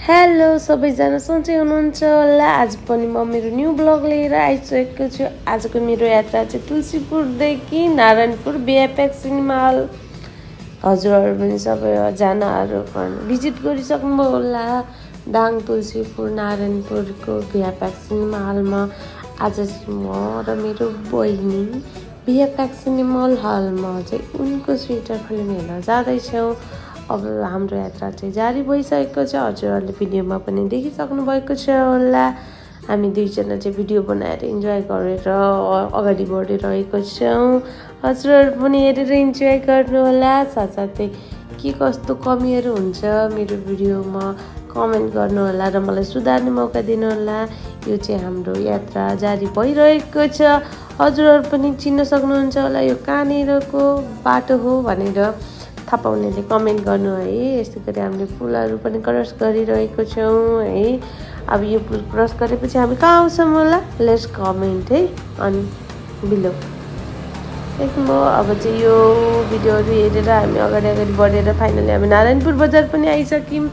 Hello सबैजना सन्चै हुनुहुन्छ होला। आज पनि म मेरो न्यू ब्लग लिएर आइसकेको छु। आजको मेरो यात्रा चाहिँ तुलसीपुरदेखि नारायणपुर भिएफएक्स सिनेमा हल। हजुरहरू पनि सबैजनाहरू भिजिट गरिसक्नु होला दाङ तुलसीपुर नारायणपुरको भिएफएक्स सिनेमा हलमा। आज चाहिँ म र मेरो बहिनी भिएफएक्स सिनेमा हलमा चाहिँ उनको स्वेटर फिल्म हेर्न जाँदैछौँ। अब हाम्रो यात्रा चाहिँ जारी भइसकेको छ। हजुरहरूले भिडियोमा पनि देखिसक्नु भएको छ होला। हामी दुईजना चाहिँ भिडियो बनाएर इन्जोय गरेर अगाडि बढिरहेको छौँ। हजुरहरू पनि हेरेर इन्जोय गर्नु होला। साथसाथै के कस्तो कमीहरू हुन्छ मेरो भिडियोमा कमेन्ट गर्नु होला र मलाई सुधार्ने मौका दिनु होला। यो चाहिँ हाम्रो यात्रा जारी भइरहेको छ। हजुरहरू पनि चिन्न सक्नुहुन्छ होला यो कहाँनिरको बाटो हो भनेर। थाहा पाउनेले कमेन्ट गर्नु है। यस्तै गरी हामीले पुलहरू पनि क्रस गरिरहेको छौँ है। अब यो पुल क्रस गरेपछि हामी कहाँ आउँछौँ होला, लेट्स कमेन्ट है अन बिलो। देख्नुभयो। अब चाहिँ यो भिडियोहरू हेरेर हामी अगाडि बढेर फाइनली हामी नारायणपुर बजार पनि आइसक्यौँ।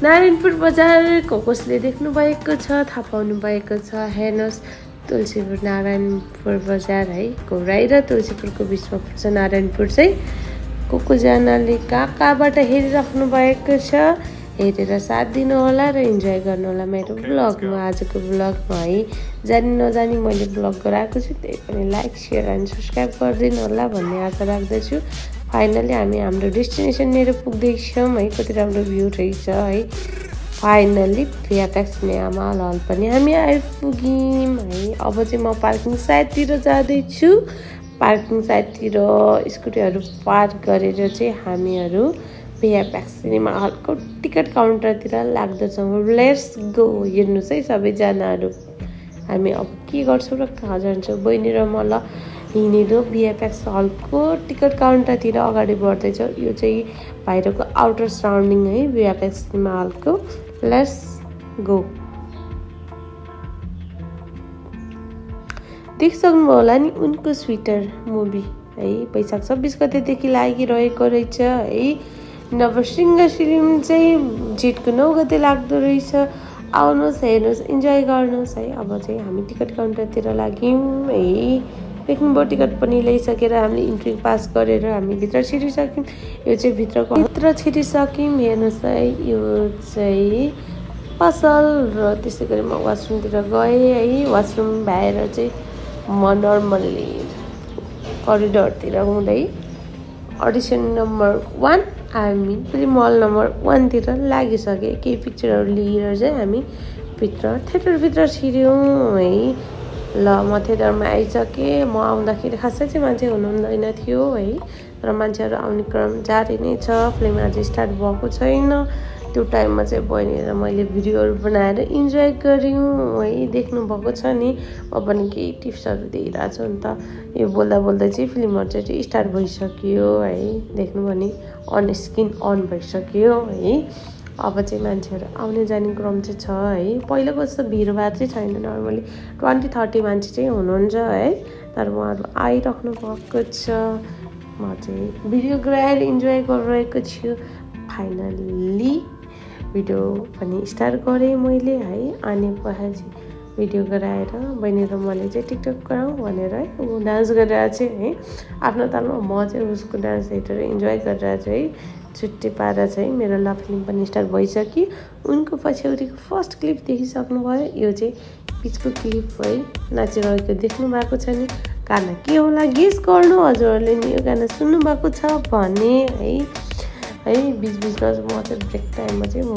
नारायणपुर बजार कसले देख्नु भएको छ थाहा पाउनु भएको छ। हेर्नुहोस् तुलसीपुर नारायणपुर बजार है। घोराइ र तुलसीपुरको बिचमा पर्छ नारायणपुर चाहिँ। कोजनाले कहाँबाट हेरिराख्नु भएको छ हेरेर साथ दिनु होला र इन्जोय गर्नु होला मेरो ब्लगमा। आजको ब्लगमा है जानी नजानी मैले ब्लग गराएको छु, त्यही पनि लाइक सेयर एन्ड सब्सक्राइब गरिदिनु होला भन्ने आशा राख्दछु। फाइनली हामी हाम्रो डेस्टिनेसनतिर पुग्दैछौँ है। कति राम्रो भ्यू रहेछ है। फाइनली भिएफएक्स सिनेमा हल पनि हामी आइपुग्यौँ है। अब चाहिँ म पार्किङ साइडतिर जाँदैछु। पार्किङ साइडतिर स्कुटीहरू पार्क गरेर चाहिँ हामीहरू भिएफएक्स सिनेमा हलको टिकट काउन्टरतिर लाग्दछौँ। Let's go. हेर्नुहोस् है सबैजनाहरू हामी अब के गर्छौँ र कहाँ जान्छौँ। बहिनी र म ल हिँडेर भिएफएक्स हलको टिकट काउन्टरतिर अगाडि बढ्दैछौँ। यो चाहिँ बाहिरको आउटर सराउन्डिङ है भिएफएक्स सिनेमा हलको। Let's go. देखिसक्नुभयो होला नि उनको स्वेटर मुभी है। वैशाख 26 गतेदेखि लागिरहेको रहेछ है। नवसिंह फिल्म चाहिँ जेठको 9 गते लाग्दो रहेछ। आउनुहोस् हेर्नुहोस् इन्जोय गर्नुहोस् है। अब चाहिँ हामी टिकट काउन्टरतिर लाग्यौँ है। देख्नुभयो टिकट पनि ल्याइसकेर हामीले इन्ट्री पास गरेर हामी भित्र छिरिसक्यौँ। यो चाहिँ भित्र छिरिसक्यौँ। हेर्नुहोस् है यो चाहिँ पसल र त्यसै गरी म वासरुमतिर गएँ है। वासरुम भएर चाहिँ म नर्मल्ली करिडोरतिर हुँदै अडिसन नम्बर 1 हामी फिल्म हल नम्बर 1 तिर लागिसकेँ। केही पिक्चरहरू लिएर चाहिँ हामी थिएटरभित्र छिर्यौँ है। ल म थिएटरमा आइसकेँ। म आउँदाखेरि खासै चाहिँ मान्छे हुनुहुँदैन थियो है। तर मान्छेहरू आउने क्रम जारी नै छ। फिल्म आज स्टार्ट भएको छैन। त्यो टाइममा चाहिँ बहिनी र मैले भिडियोहरू बनाएर इन्जोय गऱ्यौँ है। देख्नुभएको छ नि। म पनि केही टिप्सहरू दिइरहेको छु नि त। यो बोल्दा बोल्दै चाहिँ फिल्महरू चाहिँ स्टार्ट भइसक्यो है। देख्नुभयो नि अन स्क्रिन अन भइसक्यो है। अब चाहिँ मान्छेहरू आउने जाने क्रम चाहिँ छ है। पहिलाको जस्तो भिडभाड चाहिँ छैन। नर्मली 20-30 मान्छे चाहिँ हुनुहुन्छ है। तर उहाँहरू आइराख्नु भएको छ। म चाहिँ भिडियो गराएर इन्जोय गरिरहेको छु। फाइनल्ली भिडियो पनि स्टार्ट गरेँ मैले है। अनि पछि भिडियो गराएर बहिनी र मैले चाहिँ टिकटक गराउँ भनेर है ऊ डान्स गरेर चाहिँ है आफ्नो तालमा म चाहिँ उसको डान्स हेरेर इन्जोय गरेर चाहिँ छुट्टी पाएर चाहिँ मेरो लभ फिल्म पनि स्टार्ट भइसक्यो। उनको पछाडिको फर्स्ट क्लिप देखिसक्नु भयो। यो चाहिँ बिचको क्लिप है नाचिरहेको देख्नु भएको छ नि। गाना के होला गेस गर्नु। हजुरहरूले नि यो गाना सुन्नु भएको छ भने है बिचमा म चाहिँ ब्रेक टाइममा चाहिँ म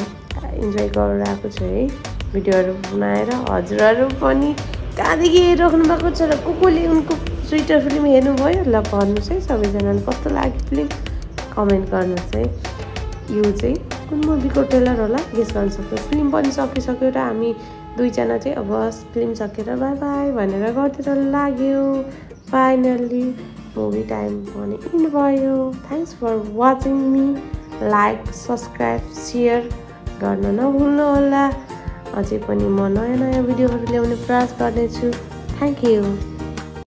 इन्जोय गरिरहेको छु है। भिडियोहरू बनाएर हजुरहरू पनि कहाँदेखि हेरिराख्नु भएको छ र कसले उनको स्वेटर फिल्म हेर्नुभयो ल भन्नुहोस् है। सबैजनाले कस्तो लाग्यो फिल्म कमेन्ट गर्नुहोस् है। यो चाहिँ कुन मुभीको ट्रेलर होला गेस गर्न सक्छ। फिल्म पनि सकिसक्यो र हामी दुईजना चाहिँ अब फिल्म सकेर बाई बाई भनेर गर्तिर लाग्यो। फाइनल्ली मुभी टाइम पनि इन भयो। Thanks for watching me. Like subscribe share गर्न नभुल्नु होला। अझै पनि म नयाँ भिडियोहरू ल्याउने प्रयास गर्नेछु। Thank you.